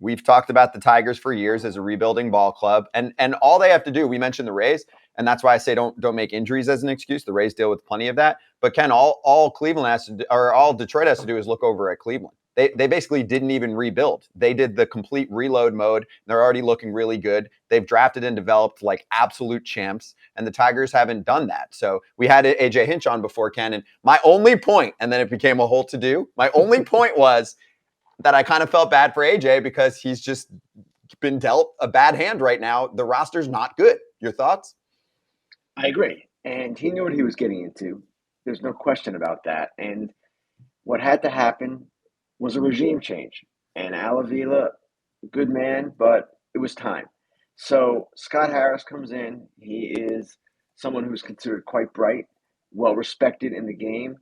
we've talked about the Tigers for years as a rebuilding ball club, and all they have to do, we mentioned the Rays, and that's why I say don't make injuries as an excuse. The Rays deal with plenty of that. But Ken, all Cleveland has to do, or all Detroit has to do, is look over at Cleveland. They basically didn't even rebuild. They did the complete reload mode. They're already looking really good. They've drafted and developed like absolute champs, and the Tigers haven't done that. So we had AJ Hinch on before, Ken, and my only point, and then it became a whole to-do, my only point was that I kind of felt bad for AJ because he's just been dealt a bad hand right now. The roster's not good. Your thoughts? I agree. And he knew what he was getting into. There's no question about that. And what had to happen was a regime change. And Alavila, good man, but it was time. So Scott Harris comes in. He is someone who's considered quite bright, well-respected in the game,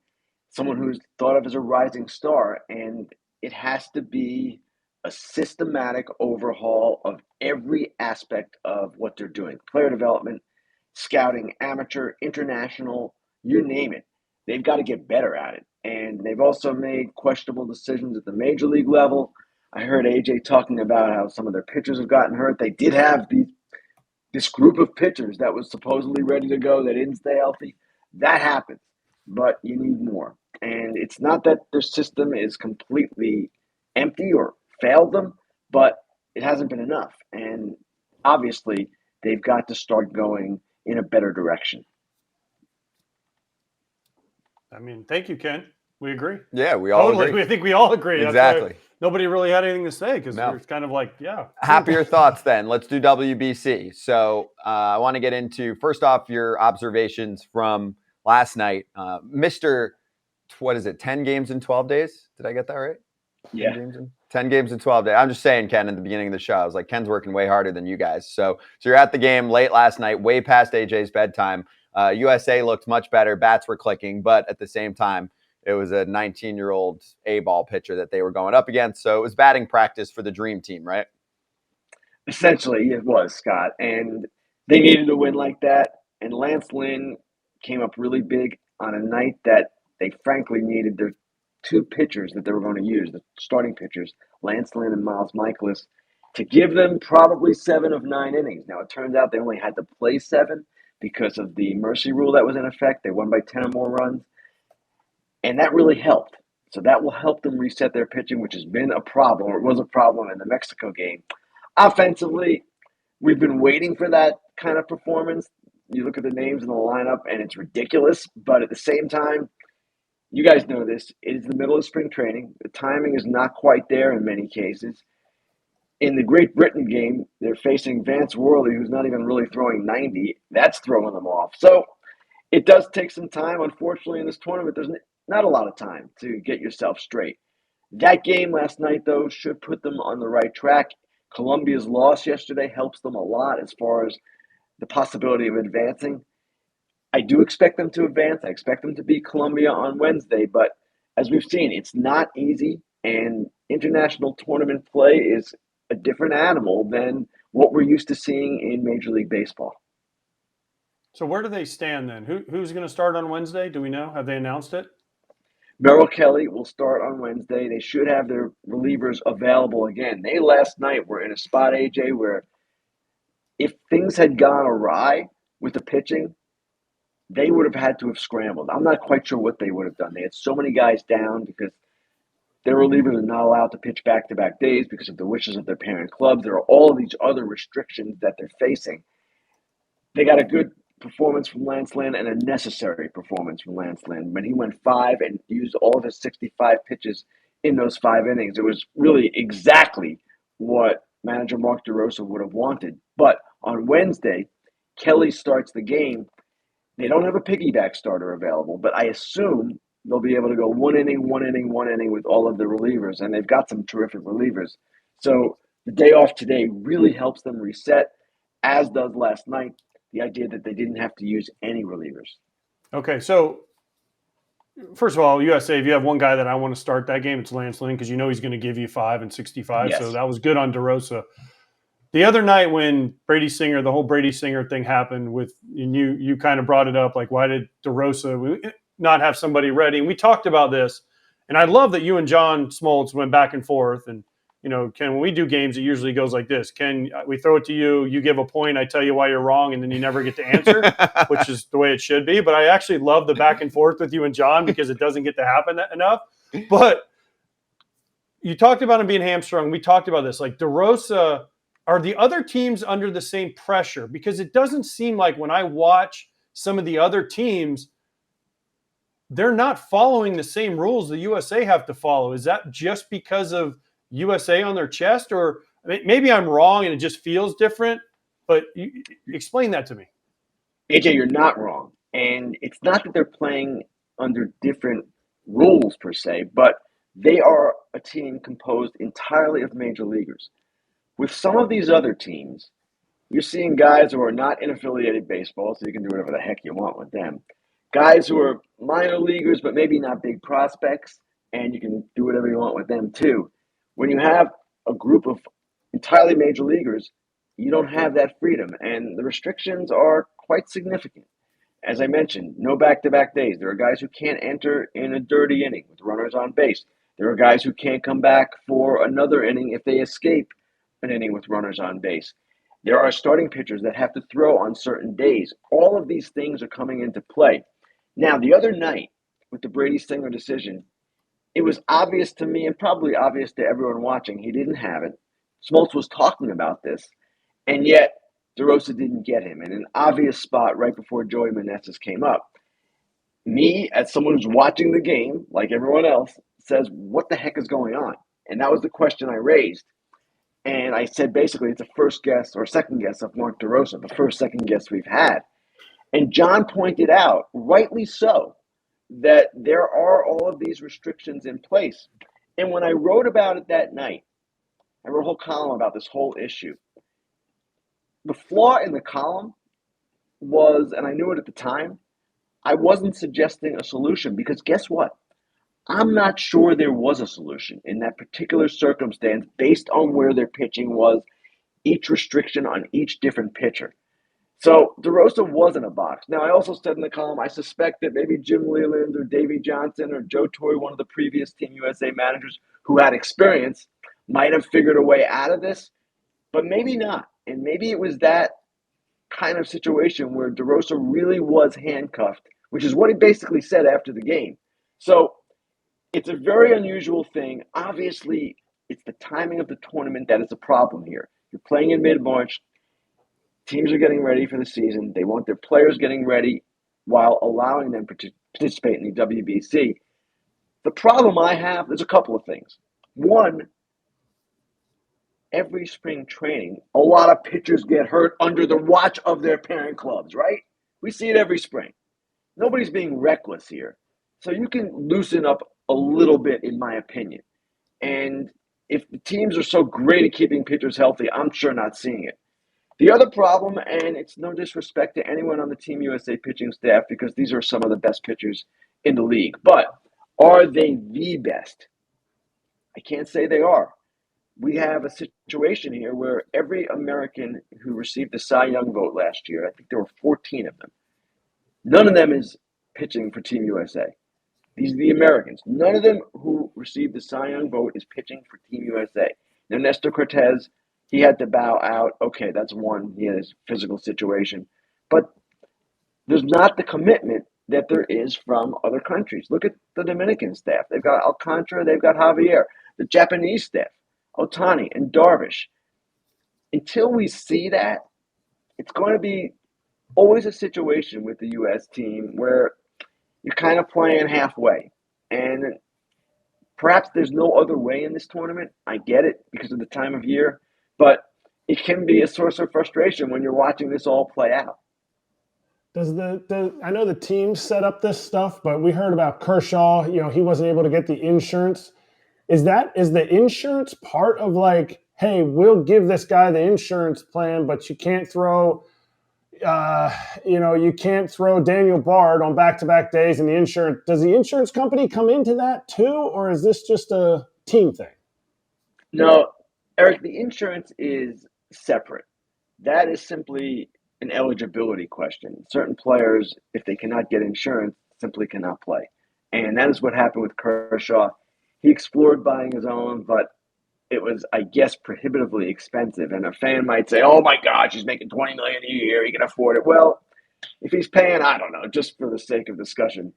someone who's thought of as a rising star. And it has to be a systematic overhaul of every aspect of what they're doing. Player development, scouting, amateur, international, you name it. They've got to get better at it. And they've also made questionable decisions at the major league level. I heard AJ talking about how some of their pitchers have gotten hurt. They did have this group of pitchers that was supposedly ready to go that didn't stay healthy. That happens, but you need more. And it's not that their system is completely empty or failed them, but it hasn't been enough. And obviously, they've got to start going in a better direction. I mean, thank you, Ken. We agree. Yeah, we all agree. I think we all agree. Exactly. Nobody really had anything to say because it's kind of like, yeah. Happier thoughts then. Let's do WBC. So I want to get into, first off, your observations from last night. Mr. What is it, 10 games in 12 days? Did I get that right? Yeah. 10 games in 12 days. I'm just saying, Ken, at the beginning of the show, I was like, Ken's working way harder than you guys. So you're at the game late last night, way past AJ's bedtime. USA looked much better. Bats were clicking, but at the same time, it was a 19-year-old A-ball pitcher that they were going up against. So it was batting practice for the dream team, right? Essentially, it was, Scott. And they needed a win like that. And Lance Lynn came up really big on a night that they frankly needed their two pitchers that they were going to use, the starting pitchers, Lance Lynn and Miles Michaelis, to give them probably 7 of 9 innings. Now, it turns out they only had to play 7 because of the mercy rule that was in effect. They won by 10 or more runs. And that really helped. So that will help them reset their pitching, which has been a problem, or it was a problem in the Mexico game. Offensively, we've been waiting for that kind of performance. You look at the names in the lineup, and it's ridiculous. But at the same time, you guys know this. It is the middle of spring training. The timing is not quite there in many cases. In the Great Britain game, they're facing Vance Worley, who's not even really throwing 90. That's throwing them off. So it does take some time. Unfortunately, in this tournament, there's not a lot of time to get yourself straight. That game last night, though, should put them on the right track. Colombia's loss yesterday helps them a lot as far as the possibility of advancing. I do expect them to advance. I expect them to beat Colombia on Wednesday. But as we've seen, it's not easy. And international tournament play is a different animal than what we're used to seeing in Major League Baseball. So where do they stand then? Who's going to start on Wednesday? Do we know? Have they announced it? Merrill Kelly will start on Wednesday. They should have their relievers available again. They last night were in a spot, AJ, where if things had gone awry with the pitching, they would have had to have scrambled. I'm not quite sure what they would have done. They had so many guys down because their relievers are not allowed to pitch back-to-back days because of the wishes of their parent clubs. There are all these other restrictions that they're facing. They got a good performance from Lance Lynn and a necessary performance from Lance Lynn. When he went 5 and used all of his 65 pitches in those 5 innings, it was really exactly what manager Mark DeRosa would have wanted. But on Wednesday, Kelly starts the game. They don't have a piggyback starter available, but I assume they'll be able to go 1 inning with all of the relievers, and they've got some terrific relievers. So the day off today really helps them reset, as does last night. The idea that they didn't have to use any relievers. Okay, so first of all, USA, if you have one guy that I want to start that game, it's Lance Lynn because you know he's going to give you 5 and 65. Yes. So that was good on DeRosa. The other night when Brady Singer, the whole Brady Singer thing happened with, and you kind of brought it up, like why did DeRosa not have somebody ready? And we talked about this, and I love that you and John Smoltz went back and forth, and Ken, when we do games, it usually goes like this. Ken, we throw it to you, you give a point, I tell you why you're wrong, and then you never get to answer, which is the way it should be. But I actually love the back and forth with you and John because it doesn't get to happen enough. But you talked about him being hamstrung. We talked about this. Like DeRosa, are the other teams under the same pressure? Because it doesn't seem like when I watch some of the other teams, they're not following the same rules the USA have to follow. Is that just because of USA on their chest? Or maybe I'm wrong and it just feels different, but explain that to me. AJ, you're not wrong. And it's not that they're playing under different rules per se, but they are a team composed entirely of major leaguers. With some of these other teams, you're seeing guys who are not in affiliated baseball, so you can do whatever the heck you want with them. Guys who are minor leaguers, but maybe not big prospects, and you can do whatever you want with them too. When you have a group of entirely major leaguers, you don't have that freedom, and the restrictions are quite significant. As I mentioned, no back-to-back days. There are guys who can't enter in a dirty inning with runners on base. There are guys who can't come back for another inning if they escape an inning with runners on base. There are starting pitchers that have to throw on certain days. All of these things are coming into play. Now, the other night with the Brady Singer decision, it was obvious to me and probably obvious to everyone watching he didn't have it. Smoltz was talking about this, and yet DeRosa didn't get him in an obvious spot right before Joey Meneses came up. Me, as someone who's watching the game, like everyone else, says, what the heck is going on? And that was the question I raised. And I said, basically, it's a first guess or second guess of Mark DeRosa, the first second guess we've had. And John pointed out, rightly so, that there are all of these restrictions in place. And when I wrote about it that night, I wrote a whole column about this whole issue. The flaw in the column was, and I knew it at the time, I wasn't suggesting a solution because guess what? I'm not sure there was a solution in that particular circumstance based on where their pitching was, each restriction on each different pitcher. So DeRosa was in a box. Now, I also said in the column, I suspect that maybe Jim Leland or Davey Johnson or Joe Torre, one of the previous Team USA managers who had experience, might have figured a way out of this, but maybe not. And maybe it was that kind of situation where DeRosa really was handcuffed, which is what he basically said after the game. So it's a very unusual thing. Obviously, it's the timing of the tournament that is a problem here. You're playing in mid-March. Teams are getting ready for the season. They want their players getting ready while allowing them to participate in the WBC. The problem I have, there's a couple of things. One, every spring training, a lot of pitchers get hurt under the watch of their parent clubs, right? We see it every spring. Nobody's being reckless here. So you can loosen up a little bit, in my opinion. And if the teams are so great at keeping pitchers healthy, I'm sure not seeing it. The other problem, and it's no disrespect to anyone on the Team USA pitching staff because these are some of the best pitchers in the league, but are they the best? I can't say they are. We have a situation here where every American who received the Cy Young vote last year, I think there were 14 of them, none of them is pitching for Team USA. These are the Americans. None of them who received the Cy Young vote is pitching for Team USA. Now, Nestor Cortez, he had to bow out. Okay, that's one. He had his physical situation. But there's not the commitment that there is from other countries. Look at the Dominican staff. They've got Alcantara. They've got Javier. The Japanese staff, Otani and Darvish. Until we see that, it's going to be always a situation with the U.S. team where you're kind of playing halfway. And perhaps there's no other way in this tournament. I get it because of the time of year. But it can be a source of frustration when you're watching this all play out. I know the team set up this stuff, but we heard about Kershaw. He wasn't able to get the insurance. Is the insurance part of like, hey, we'll give this guy the insurance plan, but you can't throw, you can't throw Daniel Bard on back-to-back days, and does the insurance company come into that too, or is this just a team thing? No, Eric, the insurance is separate. That is simply an eligibility question. Certain players, if they cannot get insurance, simply cannot play. And that is what happened with Kershaw. He explored buying his own, but it was, I guess, prohibitively expensive. And a fan might say, "Oh my gosh, he's making $20 million a year. He can afford it." Well, if he's paying, I don't know, just for the sake of discussion,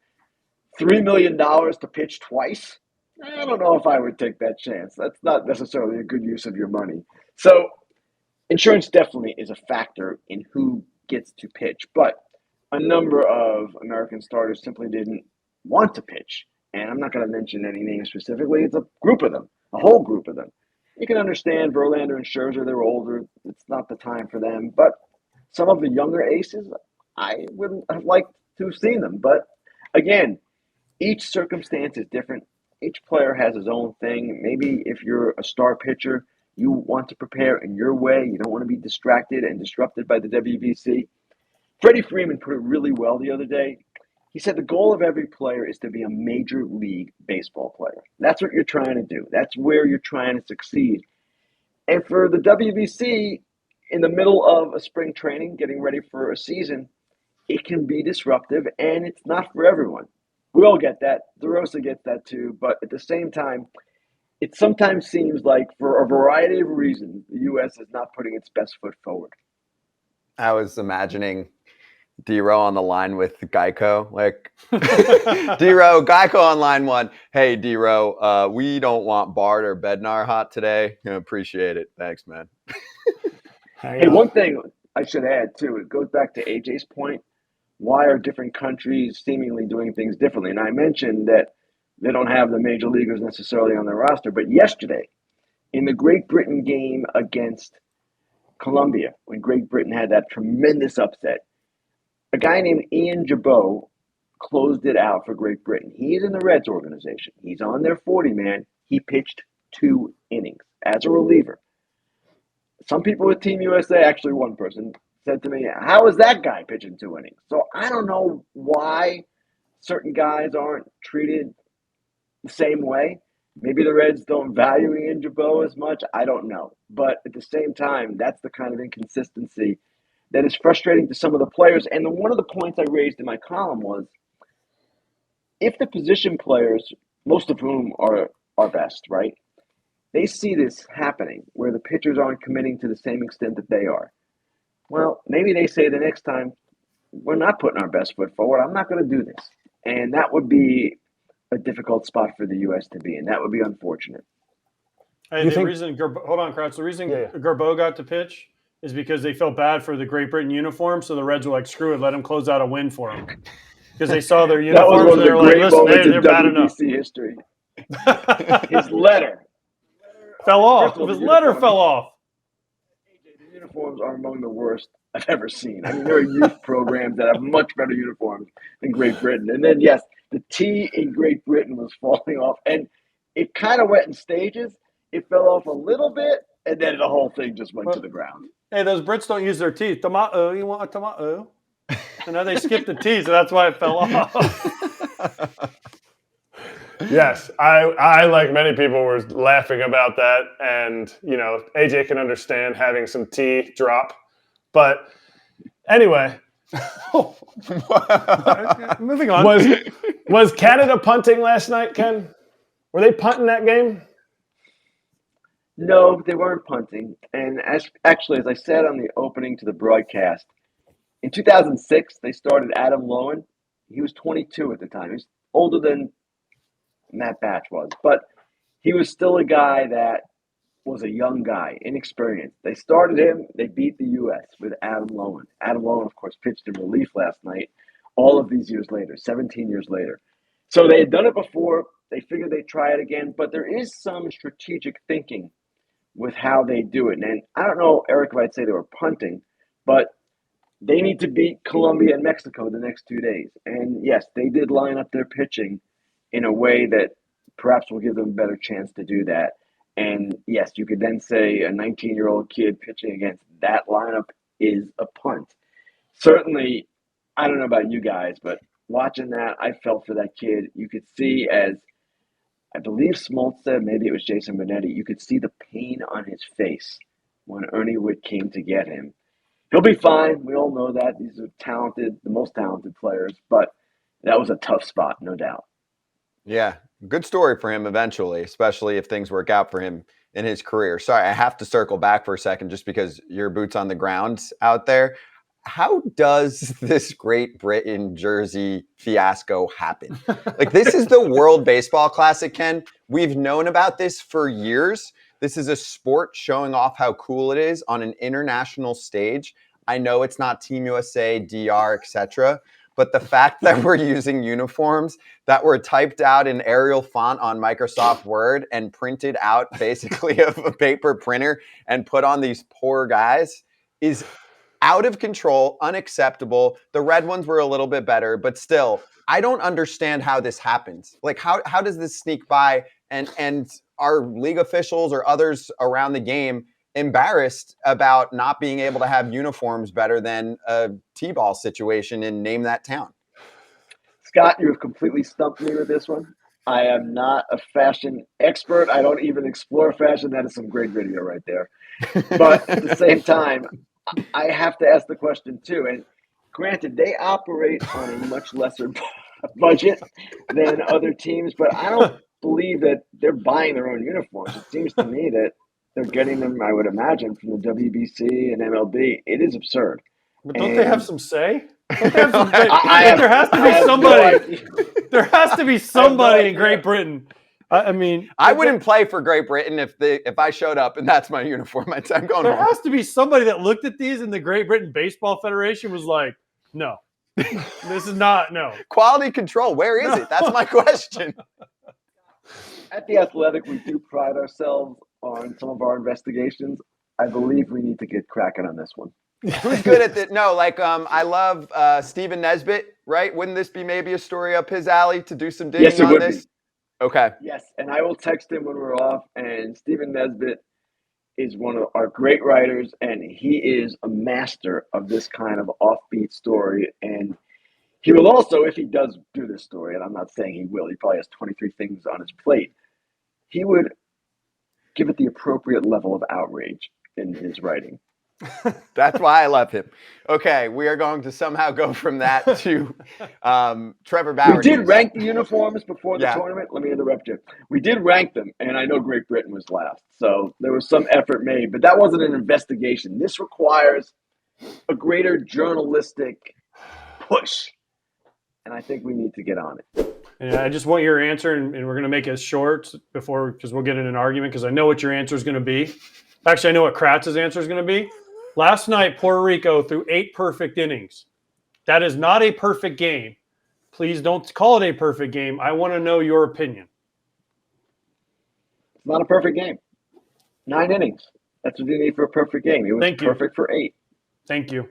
$3 million to pitch twice, I don't know if I would take that chance. That's not necessarily a good use of your money. So insurance definitely is a factor in who gets to pitch, but a number of American starters simply didn't want to pitch. And I'm not going to mention any names specifically. It's a group of them, a whole group of them. You can understand Verlander and Scherzer, they're older. It's not the time for them. But some of the younger aces, I wouldn't have liked to have seen them. But again, each circumstance is different. Each player has his own thing. Maybe if you're a star pitcher, you want to prepare in your way. You don't want to be distracted and disrupted by the WBC. Freddie Freeman put it really well the other day. He said the goal of every player is to be a major league baseball player. That's what you're trying to do. That's where you're trying to succeed. And for the WBC, in the middle of a spring training, getting ready for a season, it can be disruptive, and it's not for everyone. We all get that. DeRosa gets that too. But at the same time, it sometimes seems like for a variety of reasons, the U.S. is not putting its best foot forward. I was imagining D-Row on the line with Geico. Like, D-Row, Geico on line one. Hey, D-Row, we don't want Bart or Bednar hot today. Appreciate it. Thanks, man. Hey, one thing I should add, too, it goes back to AJ's point. Why are different countries seemingly doing things differently? And I mentioned that they don't have the major leaguers necessarily on their roster. But yesterday, in the Great Britain game against Colombia, when Great Britain had that tremendous upset, a guy named Ian Jabot closed it out for Great Britain. He is in the Reds organization. He's on their 40-man. He pitched 2 innings as a reliever. Some people with Team USA, actually one person, said to me, "How is that guy pitching 2 innings?" So I don't know why certain guys aren't treated the same way. Maybe the Reds don't value Ian Jabot as much. I don't know. But at the same time, that's the kind of inconsistency that is frustrating to some of the players. And one of the points I raised in my column was, if the position players, most of whom are our best, right? They see this happening where the pitchers aren't committing to the same extent that they are. Well, maybe they say the next time, we're not putting our best foot forward. I'm not going to do this. And that would be a difficult spot for the U.S. to be in. That would be unfortunate. Hey, hold on, Kratz. The reason Gerbeau got to pitch is because they felt bad for the Great Britain uniform, so the Reds were like, screw it, let him close out a win for him. Because they saw their uniforms and they were like, listen, they're bad enough. History. His letter fell off. His letter fell off. The uniforms are among the worst I've ever seen. I mean, there are youth programs that have much better uniforms than Great Britain. And then, yes, the T in Great Britain was falling off. And it kind of went in stages. It fell off a little bit, and then the whole thing just went to the ground. Hey, those Brits don't use their teeth. Tomato, you want a tomato? And now they skipped the T, so that's why it fell off. Yes, I like many people were laughing about that, and AJ can understand having some tea drop, but anyway, moving on. Was Canada punting last night, Ken? Were they punting that game? No, they weren't punting, and as I said on the opening to the broadcast, in 2006 they started Adam Lowen. He was 22 at the time. He was older than Matt Batch was, but he was still a guy that was a young guy, inexperienced. They started him. They beat the U.S. with Adam Lowen. Adam Lowen, of course, pitched in relief last night, all of these years later, 17 years later. So they had done it before. They figured they'd try it again, but there is some strategic thinking with how they do it. And I don't know, Eric, if I'd say they were punting, but they need to beat Colombia and Mexico the next 2 days. And yes, they did line up their pitching in a way that perhaps will give them a better chance to do that. And yes, you could then say a 19-year-old kid pitching against that lineup is a punt. Certainly, I don't know about you guys, but watching that, I felt for that kid. You could see, as I believe Smoltz said, maybe it was Jason Benetti, you could see the pain on his face when Ernie Witt came to get him. He'll be fine. We all know that. These are talented, the most talented players, but that was a tough spot, no doubt. Yeah, good story for him eventually, especially if things work out for him in his career. Sorry, I have to circle back for a second just because your boots on the ground out there. How does this Great Britain jersey fiasco happen? Like, this is the World Baseball Classic, Ken. We've known about this for years. This is a sport showing off how cool it is on an international stage. I know it's not Team USA, DR, etc., but the fact that we're using uniforms that were typed out in Arial font on Microsoft Word and printed out basically of a paper printer and put on these poor guys is out of control, unacceptable. The red ones were a little bit better, but still, I don't understand how this happens. Like, how does this sneak by, and are league officials or others around the game embarrassed about not being able to have uniforms better than a T-ball situation in name that town? Scott, you have completely stumped me with this one. I am not a fashion expert. I don't even explore fashion. That is some great video right there. But at the same time, I have to ask the question too. And granted, they operate on a much lesser budget than other teams, but I don't believe that they're buying their own uniforms. It seems to me that they're getting them, I would imagine, from the WBC and MLB. It is absurd. But don't they have some say? Don't they have some, there has to be somebody. There has to be somebody in Great Britain. I mean, I wouldn't play for Great Britain if I showed up and that's my uniform. I'm going there home. has to be somebody that looked at these and the Great Britain Baseball Federation was like, no, this is not, no. Quality control, where is it? That's my question. At The Athletic, we do pride ourselves on some of our investigations. I believe we need to get cracking on this one. Who's good at this? No, like I love Stephen Nesbitt, right? Wouldn't this be maybe a story up his alley to do some digging Yes, it on would this? be. Okay. Yes, and I will text him when we're off. And Stephen Nesbitt is one of our great writers, and he is a master of this kind of offbeat story. And he will also, if he does do this story, and I'm not saying he will, he probably has 23 things on his plate, he would give it the appropriate level of outrage in his writing. That's why I love him. Okay, we are going to somehow go from that to Trevor Bauer. We did rank the uniforms before the Yeah. tournament. Let me interrupt you. We did rank them, and I know Great Britain was last, so there was some effort made, but that wasn't an investigation. This requires a greater journalistic push, and I think we need to get on it. And I just want your answer, and we're going to make it short because we'll get in an argument because I know what your answer is going to be. Actually, I know what Kratz's answer is going to be. Last night, Puerto Rico threw 8 perfect innings. That is not a perfect game. Please don't call it a perfect game. I want to know your opinion. It's not a perfect game. 9 innings. That's what you need for a perfect game. It was perfect for 8. Thank you.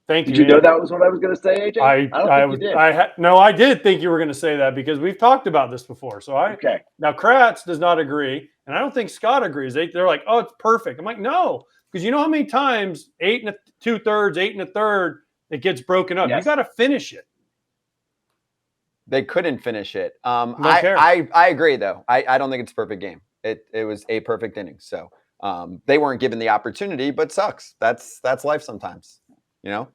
Thank you. Did you know that was what I was going to say, AJ? I don't think you did. No, I did think you were going to say that because we've talked about this before. So okay. Now Kratz does not agree, and I don't think Scott agrees. They're like, oh, it's perfect. I'm like, no, because you know how many times 8 2/3, 8 1/3, it gets broken up. Yes. You got to finish it. They couldn't finish it. I agree though. I don't think it's a perfect game. It was a perfect inning. So they weren't given the opportunity, but sucks. That's life sometimes. You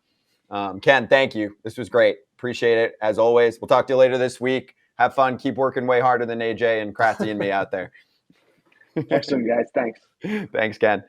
know, Ken, thank you. This was great. Appreciate it as always. We'll talk to you later this week. Have fun. Keep working way harder than AJ and Kratzy and me out there. Excellent, guys. Thanks. Thanks, Ken.